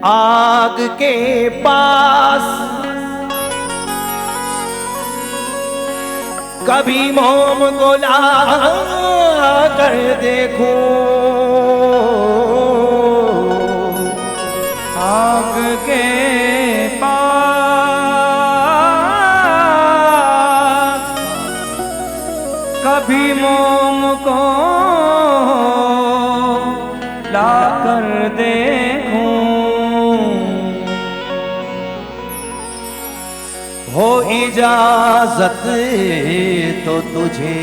आग के पास कभी मोम को ला कर देखूं, आग के पास कभी मोम को ला कर देखूं, हो इजाजत तो तुझे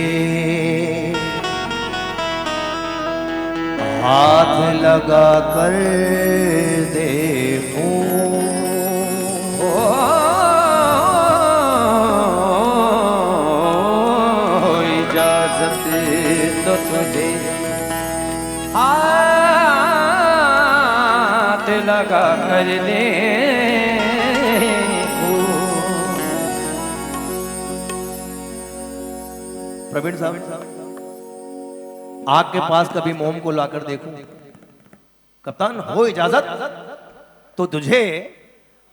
हाथ लगा कर देखूं, हो इजाजत तो तुझे हाथ लगा कर दे। प्रवीण साहब, आग के पास कभी मोम को लाकर देखूं, कप्तान हो इजाजत तो तुझे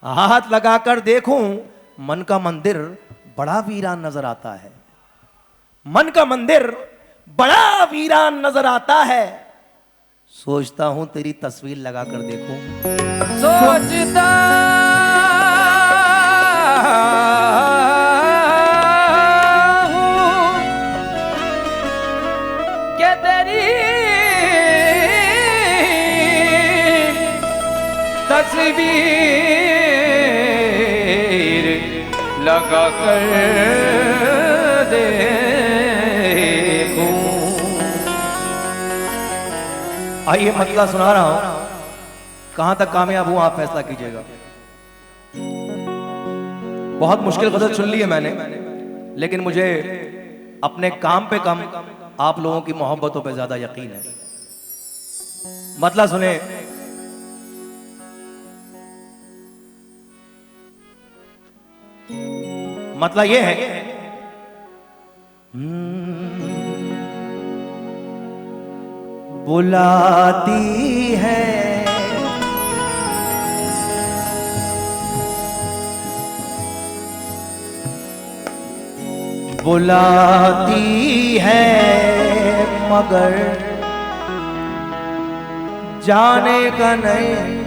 हाथ लगाकर देखूं। मन का मंदिर बड़ा वीरान नजर आता है, मन का मंदिर बड़ा वीरान नजर आता है। सोचता हूं तेरी तस्वीर लगाकर देखूं, सोचता तस्वीर लगा कर देखूं। आइए मतला सुना रहा हूं, कहां तक कामयाब हूं आप फैसला कीजिएगा। बहुत मुश्किल गजल सुन ली है मैंने, लेकिन मुझे अपने काम पे कम आप लोगों की मोहब्बतों पे ज्यादा यकीन है। मतला सुने। मतलब ये है, बुलाती है बुलाती है मगर जाने का नहीं।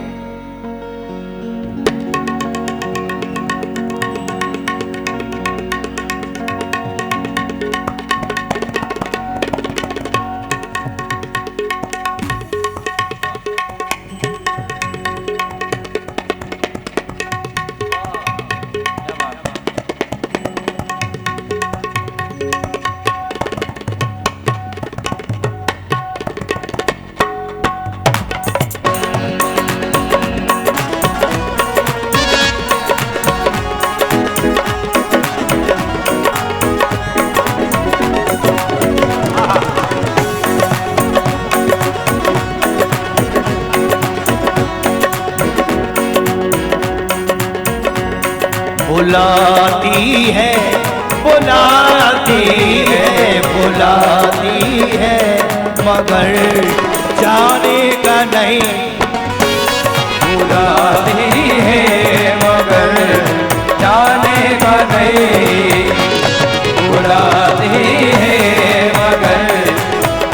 बुलाती है बुलाती है बुलाती है मगर जाने का नहीं। बुलाती है मगर जाने का नहीं। बुलाती है मगर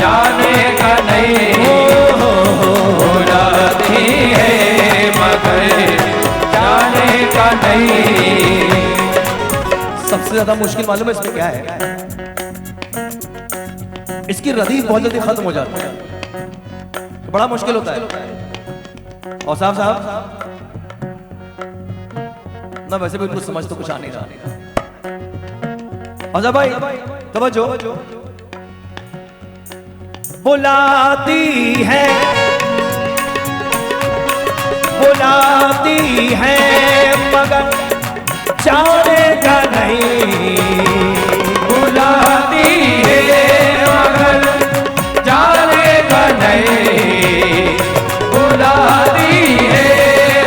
जाने का नहीं। बुलाती है मगर जाने का नहीं। सबसे ज्यादा मुश्किल मालूम है इसमें क्या है? इसकी रदीफ बहुत जल्दी खत्म हो जाती है, तो बड़ा मुश्किल होता है। और साहब ना वैसे भी उनको समझ तो कुछ आ नहीं रहा। आजा भाई तवज्जो। बुलाती है मगर जाने का नहीं। बुलाती है मगर जाने का नहीं। बुलाती है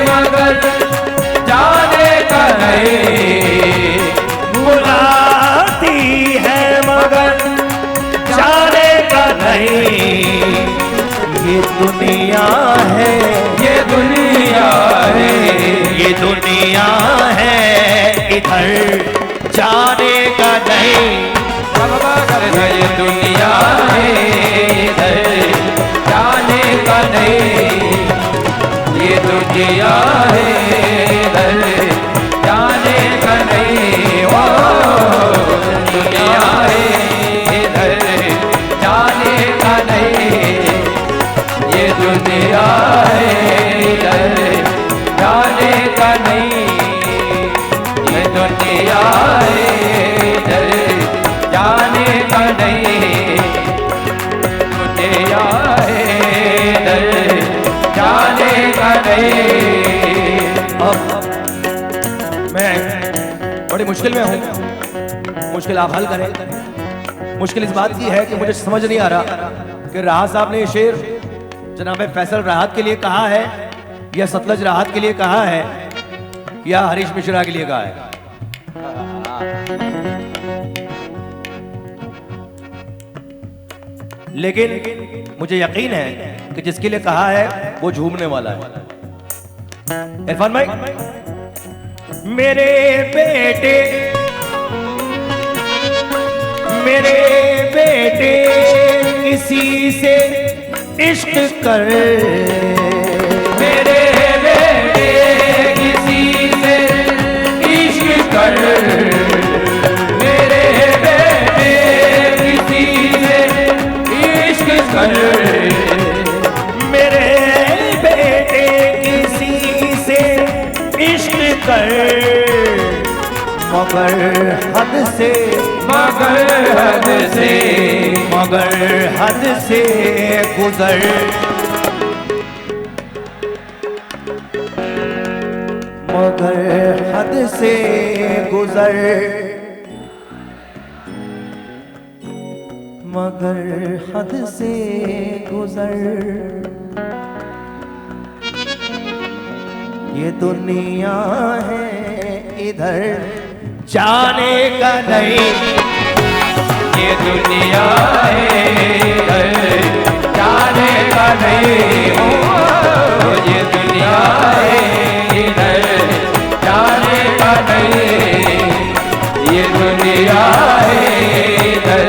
मगर जाने का नहीं। बुलाती है मगर जाने का नहीं। ये दुनिया है ये दुनिया दुनिया है इधर जाने का नहीं। ये दुनिया है इधर जाने का नहीं, ये दुनिया है इधर जाने का नहीं। ओ दुनिया है इधर जाने का नहीं, ये दुनिया है इधर जाने का नहीं, ये दुनिया है इधर जाने का नहीं, दुनिया है इधर जाने का नहीं। अब मैं बड़ी मुश्किल में हूँ, मुश्किल आप हल करें। मुश्किल इस बात की है कि मुझे समझ नहीं आ रहा कि राहत साहब ने ये शेर जनाब फैसल राहत के लिए कहा है या सतलज राहत के लिए कहा है या हरीश मिश्रा के लिए कहा है। लेकिन मुझे यकीन है कि जिसके लिए कहा है वो झूमने वाला है। इरफान भाई, मेरे बेटे किसी से इश्क कर, मेरे बेटे किसी से इश्क कर, मेरे बेटे किसी से इश्क कर, मेरे बेटे किसी से इश्क कर, मगर हद से, मगर हद से, मगर हद से गुजर, मगर हद से गुजर, मगर हद से गुजर, ये दुनिया है इधर जाने का नहीं, ये दुनिया है इधर जाने का नहीं। ओ ये दुनिया है इधर जाने का नहीं, ये दुनिया है इधर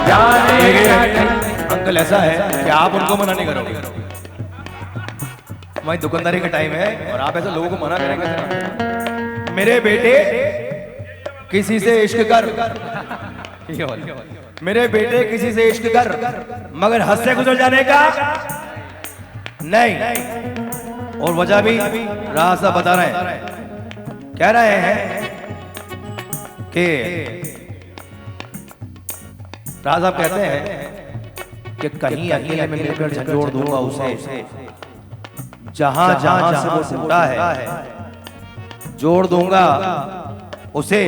जाने का नहीं। अंकल ऐसा है कि आप उनको मना नहीं करोगे, हमारी दुकानदारी का टाइम है और आप ऐसे लोगों को मना करेंगे। मेरे बेटे किसी से इश्क कर, मेरे बेटे किसी से इश्क कर, मगर हद से गुजर जाने का नहीं। और वजह भी राह साहब बता रहे हैं, कह रहे हैं कि राह साहब कहते हैं कि कहीं अकेले में मिलकर झंझोड़ दूंगा उसे, जहां जहां से वो टूटा है जोड़ दूंगा उसे,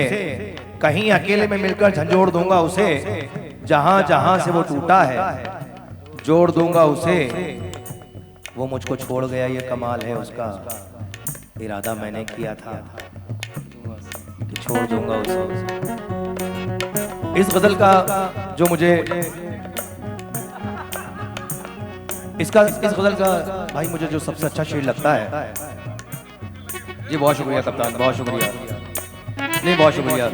कहीं अकेले में मिलकर झंझोड़ दूंगा उसे, जहां जहां से वो टूटा है जोड़ दूंगा उसे। वो मुझको छोड़ गया, ये कमाल है उसका, इरादा मैंने किया था कि छोड़ दूंगा उसे। इस गजल का जो मुझे इस गजल का भाई मुझे जो सबसे अच्छा शेर लगता है, जी बहुत शुक्रिया कप्तान, बहुत शुक्रिया, नहीं बहुत शुक्रिया,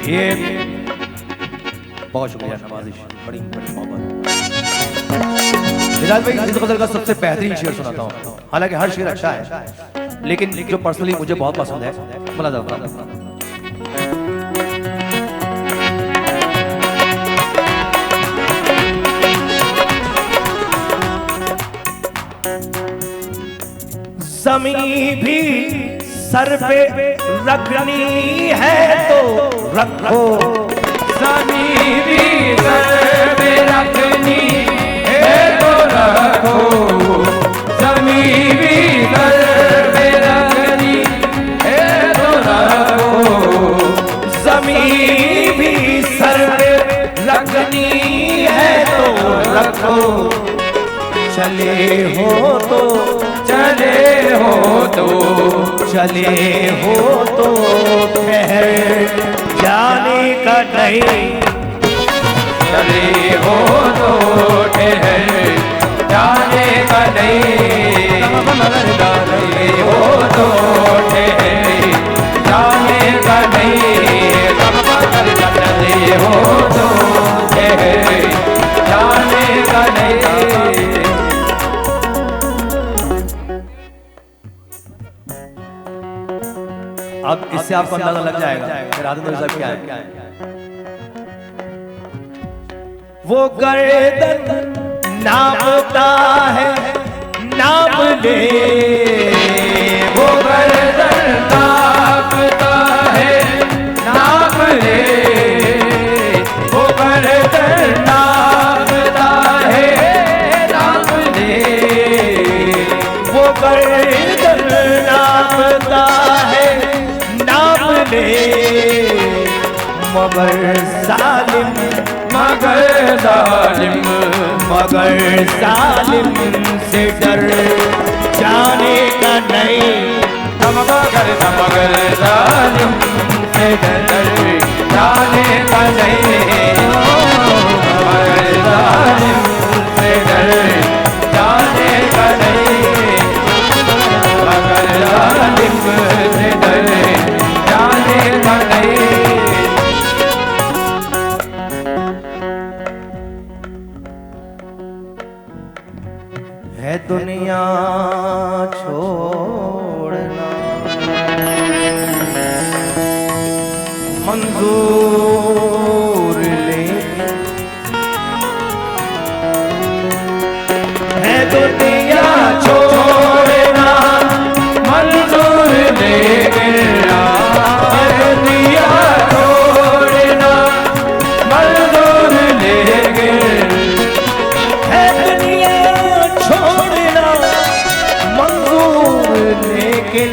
ये बहुत शुक्रिया नवाजिश, बड़ी बड़ी मोहब्बत। निराज भाई इस गजल का सबसे बेहतरीन शेर सुनाता हूँ, हालांकि हर शेर अच्छा है लेकिन जो पर्सनली मुझे बहुत पसंद है, मला जाता ज़मीं भी सर पे रखनी है तो रखो, ज़मीं भी सर पे रखनी है तो रखो, ज़मीं भी सर पे रखनी है तो रखो, ज़मीं भी सर पे रखनी है तो रखो, चले हो तो चले हो तो चले हो तो ठहर जाने का नहीं, चले हो तो ठहर जाने का नहीं, चले हो तो अब इससे आपको अंदाजा लग जाएगा कि राधा नबी साहब क्या है। वो गर्दन नापता है, नाप ले, वो गर्दन नापता है, नाप ले, वो गर्दन नापता है, नाप ले, वो गर्दन नापता है, नाप ले, मगर सालिम, मगर जालिम, मगर सालिम से डर जाने का नहीं, मगर जालिम से डर जाने का नहीं, मगर जालिम से डर जाने का नहीं, मगर जालिम से डर जाने का नहीं। है दुनिया छोड़ना मंजूर ले, है दुनिया छोड़ना मंजूर लेना, दुनिया छोड़ना मंजूर लेंगे, है दुनिया छोड़ना मंजूर लेकिन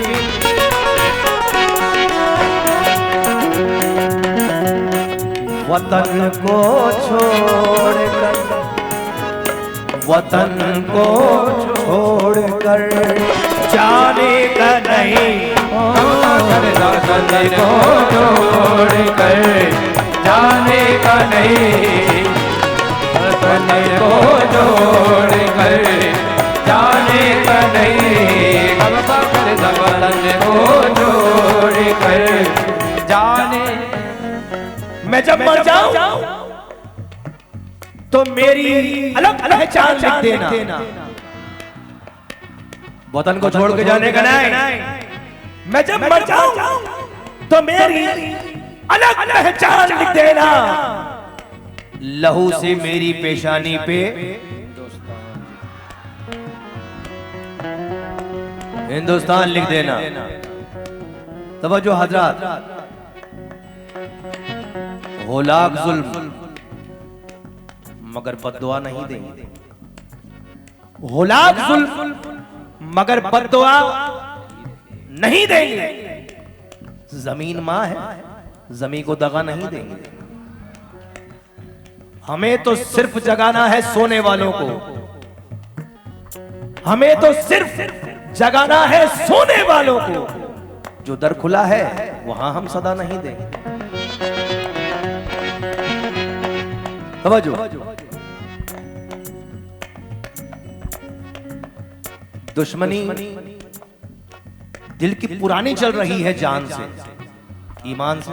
वतन को छोड़कर, वतन को छोड़कर जाने का नहीं, वतन को छोड़ कर जाने का नहीं, वतन को छोड़ कर जाने का नहीं, वतन को छोड़ कर जाने। मैं जब मर जाऊं तो मेरी अलग अलग पहचान लिख देना, वतन को छोड़ के जाने का नहीं। मैं जब मर जाऊं तो मेरी अलग अलग पहचान लिख देना, लहू से मेरी पेशानी पे हिंदुस्तान लिख देना। तवज्जो हजरात, हो लाख जुल्म मगर बद्दुआ नहीं देंगे, हो लाख जुल्म मगर बद्दुआ नहीं देंगे। जमीन मां है, जमीन को दगा नहीं देंगे। हमें तो सिर्फ जगाना है सोने वालों को, हमें तो सिर्फ जगाना है सोने वालों को। जो दर खुला है वहां हम सदा नहीं देंगे। दुश्मनी दिल की पुरानी चल रही है जान से, ईमान से।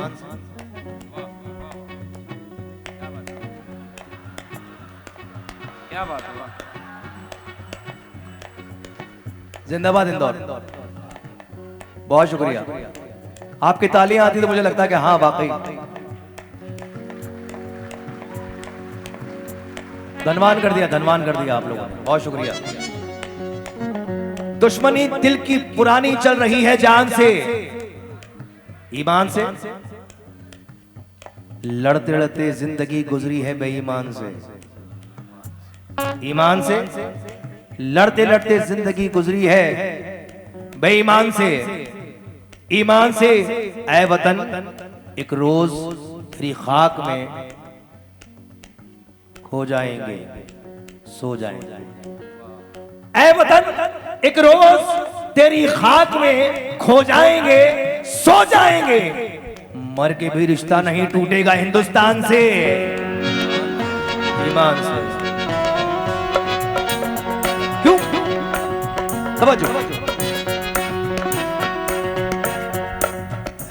क्या बात हुआ? जिंदाबाद इंदौर। बहुत शुक्रिया। आपकी तालियां आती तो मुझे लगता है कि हाँ वाकई धनवान कर दिया, धनवान कर दिया आप लोगों ने। बहुत शुक्रिया। दुश्मनी दिल की पुरानी चल रही है जान से, ईमान से। लड़ते लड़ते जिंदगी गुजरी है बेईमान से, ईमान से। लड़ते लड़ते जिंदगी गुजरी है बेईमान से, ईमान से। ऐ वतन एक रोज तेरी खाक में खो जाएंगे, सो जाएंगे। ऐ वतन एक रोज तेरी खाक में खो जाएंगे, सो जाएंगे। मर के भी रिश्ता नहीं टूटेगा हिंदुस्तान से, ईमान से। क्यों? समझो।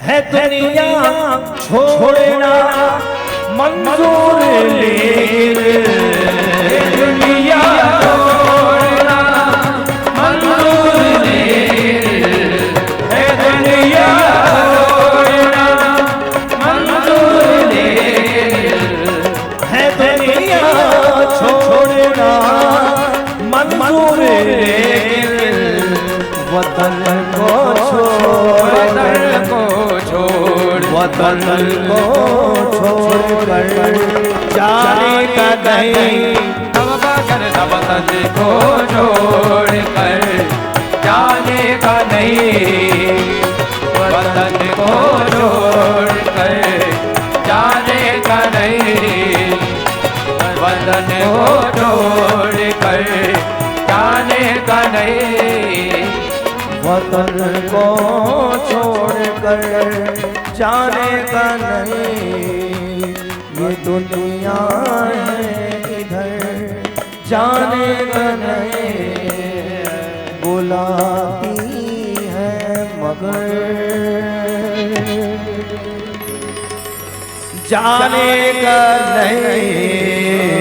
है दुनिया छोड़ना मंजूर ले, दुनिया छोड़ना मंजूर ले, दुनिया लेकिन वतन को छोड़ वतन को छोड़ वतन को छोड़कर जाने का नहीं वतन को छोड़ कर जाने का नहीं वतन को छोड़ कर जाने का नहीं वतन को छोड़ कर जाने का नहीं वतन को छोड़कर जाने का नहीं ये दुनिया है इधर जाने का नहीं बुलाती है मगर जाने का नहीं